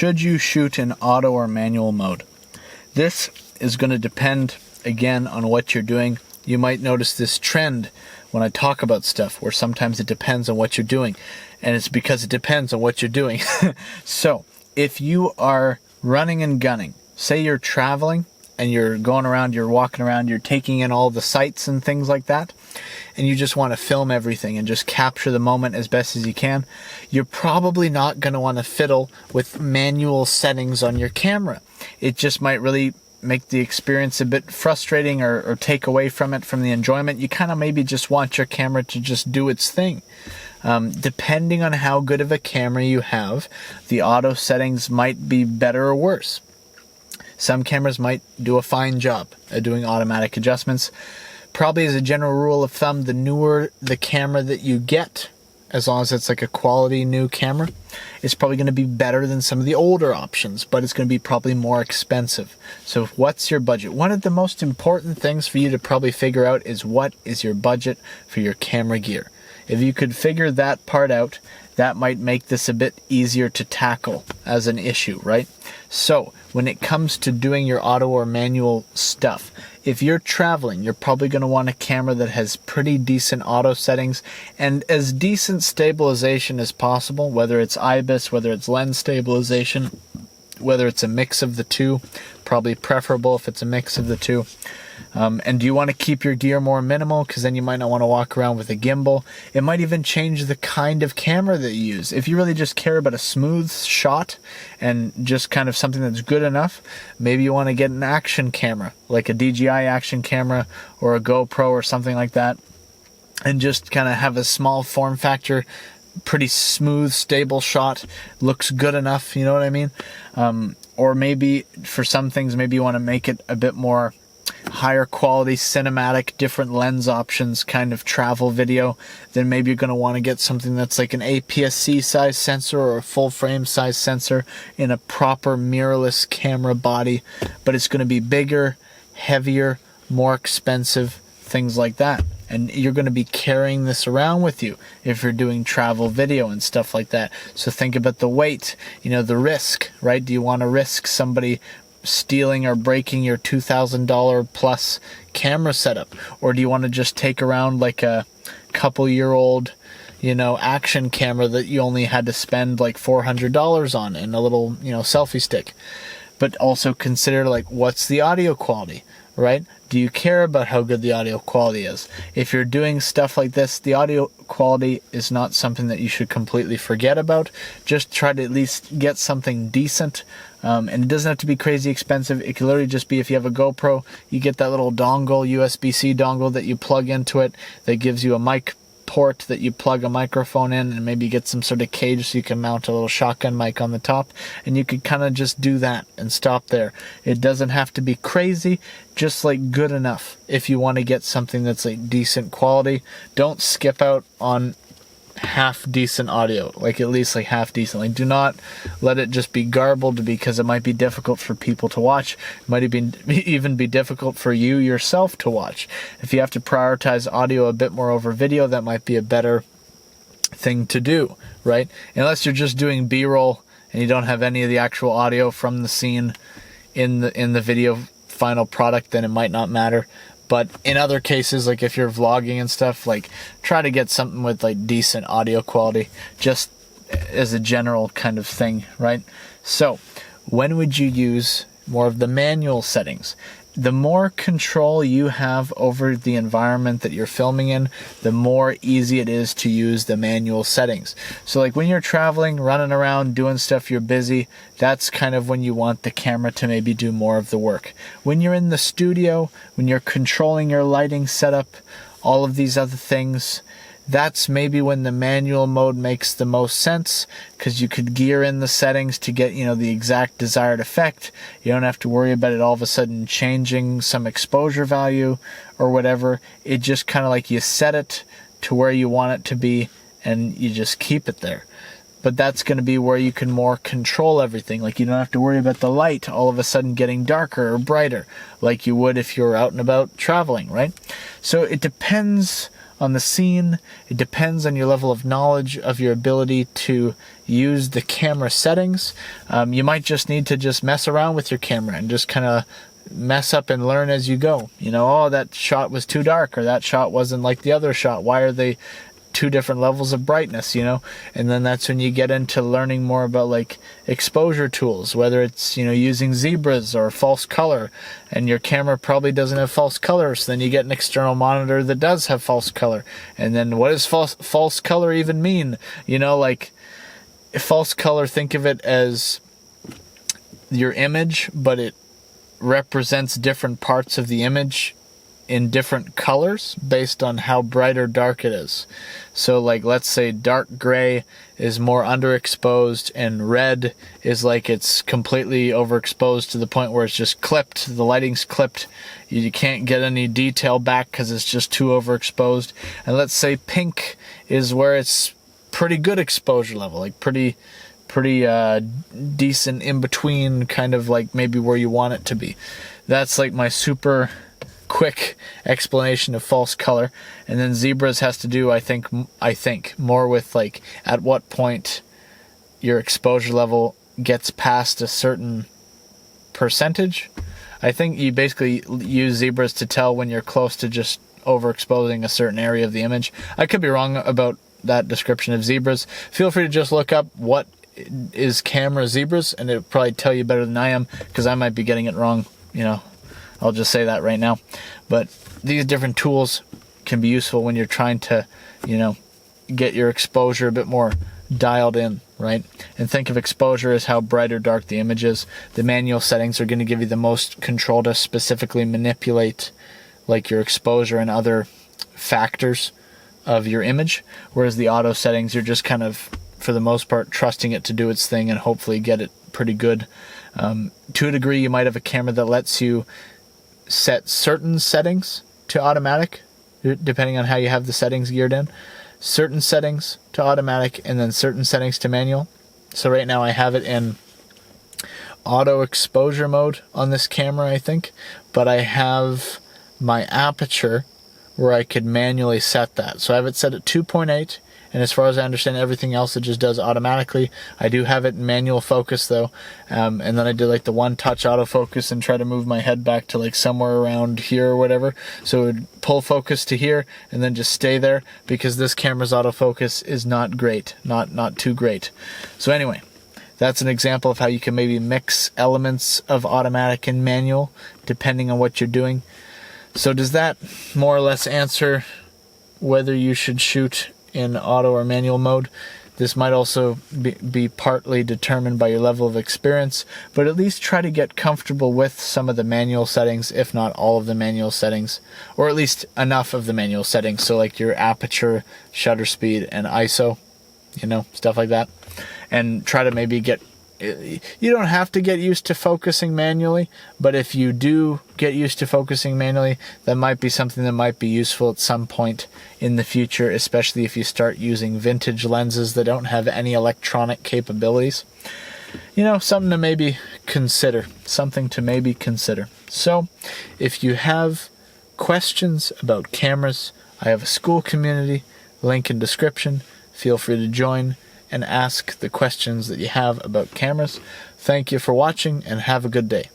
should you shoot in auto or manual mode? This is going to depend, again, on what you're doing. You might notice this trend when I talk about stuff where sometimes it depends on what you're doing. And it's because it depends on what you're doing. So if you are running and gunning, say you're traveling and you're going around, you're walking around, you're taking in all the sights and things like that, and you just want to film everything and just capture the moment as best as you can, you're probably not going to want to fiddle with manual settings on your camera. It just might really make the experience a bit frustrating or take away from it, from the enjoyment. You kind of maybe just want your camera to just do its thing. Depending on how good of a camera you have, the auto settings might be better or worse. Some cameras might do a fine job at doing automatic adjustments. Probably as a general rule of thumb, the newer the camera that you get, as long as it's like a quality new camera, it's probably going to be better than some of the older options, but it's going to be probably more expensive. So what's your budget? One of the most important things for you to probably figure out is what is your budget for your camera gear. If you could figure that part out, that might make this a bit easier to tackle as an issue, right? So when it comes to doing your auto or manual stuff, if you're traveling, you're probably going to want a camera that has pretty decent auto settings and as decent stabilization as possible, whether it's IBIS, whether it's lens stabilization, whether it's a mix of the two, probably preferable if it's a mix of the two. And do you want to keep your gear more minimal? Because then you might not want to walk around with a gimbal. It might even change the kind of camera that you use. If you really just care about a smooth shot and just kind of something that's good enough, maybe you want to get an action camera, like a DJI action camera or a GoPro or something like that, and just kind of have a small form factor, pretty smooth, stable shot, looks good enough, you know what I mean? Or maybe for some things, maybe you want to make it a bit more higher quality, cinematic, different lens options, kind of travel video. Then maybe you're going to want to get something that's like an APS-C size sensor or a full frame size sensor in a proper mirrorless camera body, but it's going to be bigger, heavier, more expensive, things like that. And you're going to be carrying this around with you if you're doing travel video and stuff like that. So think about the weight, the risk, right? Do you want to risk somebody stealing or breaking your $2,000 plus camera setup? Or do you want to just take around like a couple-year-old, action camera that you only had to spend like $400 on and a little, selfie stick? But also consider what's the audio quality, right? Do you care about how good the audio quality is? If you're doing stuff like this, the audio quality is not something that you should completely forget about. Just try to at least get something decent. And it doesn't have to be crazy expensive. It can literally just be, if you have a GoPro, you get that little dongle, USB-C dongle that you plug into it that gives you a mic port that you plug a microphone in, and maybe get some sort of cage so you can mount a little shotgun mic on the top, and you could kind of just do that and stop there. It doesn't have to be crazy, just good enough. If you want to get something that's decent quality, don't skip out on half decent audio, at least half decent. Do not let it just be garbled, because it might be difficult for people to watch. It might even be difficult for you yourself to watch. If you have to prioritize audio a bit more over video, that might be a better thing to do, right? Unless you're just doing B-roll and you don't have any of the actual audio from the scene in the video final product, then it might not matter. But in other cases, if you're vlogging and stuff, try to get something with decent audio quality, just as a general kind of thing, right? So when would you use more of the manual settings? The more control you have over the environment that you're filming in, the more easy it is to use the manual settings. So when you're traveling, running around, doing stuff, you're busy, that's kind of when you want the camera to maybe do more of the work. When you're in the studio, when you're controlling your lighting setup, all of these other things, that's maybe when the manual mode makes the most sense, because you could gear in the settings to get, the exact desired effect. You don't have to worry about it all of a sudden changing some exposure value or whatever. It just kind of you set it to where you want it to be and you just keep it there. But that's going to be where you can more control everything. You don't have to worry about the light all of a sudden getting darker or brighter like you would if you were out and about traveling, right? So it depends on the scene. It depends on your level of knowledge of your ability to use the camera settings. You might just need to just mess around with your camera and just kind of mess up and learn as you go. Oh, that shot was too dark, or that shot wasn't like the other shot. Why are they two different levels of brightness, and then that's when you get into learning more about like exposure tools, whether it's using zebras or false color, and your camera probably doesn't have false color, so then you get an external monitor that does have false color. And then what does false color even mean? Like false color, think of it as your image, but it represents different parts of the image in different colors based on how bright or dark it is. So like, let's say dark gray is more underexposed, and red is like it's completely overexposed to the point where it's just clipped. The lighting's clipped. You can't get any detail back because it's just too overexposed. And let's say pink is where it's pretty good exposure level, like pretty decent in between, kind of like maybe where you want it to be. That's like my super quick explanation of false color. And then zebras has to do, I think more with like at what point your exposure level gets past a certain percentage. I think you basically use zebras to tell when you're close to just overexposing a certain area of the image. I could be wrong about that description of zebras. Feel free to just look up what is camera zebras, and it'll probably tell you better than I am, because I might be getting it wrong. I'll just say that right now. But these different tools can be useful when you're trying to, get your exposure a bit more dialed in, right? And think of exposure as how bright or dark the image is. The manual settings are going to give you the most control to specifically manipulate like your exposure and other factors of your image, whereas the auto settings, you're just kind of, for the most part, trusting it to do its thing and hopefully get it pretty good. To a degree, you might have a camera that lets you set certain settings to automatic, depending on how you have the settings geared in. Certain settings to automatic, and then certain settings to manual. So right now I have it in auto exposure mode on this camera, I think, but I have my aperture where I could manually set that. So I have it set at 2.8, and as far as I understand, everything else it just does automatically. I do have it in manual focus though, and then I did like the one touch autofocus and try to move my head back to like somewhere around here or whatever, so it would pull focus to here and then just stay there, because this camera's autofocus is not great, not too great. So anyway, that's an example of how you can maybe mix elements of automatic and manual depending on what you're doing. So does that more or less answer whether you should shoot in auto or manual mode? This might also be partly determined by your level of experience, but at least try to get comfortable with some of the manual settings, if not all of the manual settings, or at least enough of the manual settings, so like your aperture, shutter speed, and ISO, stuff like that. And try to maybe you don't have to get used to focusing manually, but if you do get used to focusing manually, that might be something that might be useful at some point in the future, especially if you start using vintage lenses that don't have any electronic capabilities. Something to maybe consider. So, if you have questions about cameras, I have a Skool Community, link in description. Feel free to join and ask the questions that you have about cameras. Thank you for watching, and have a good day.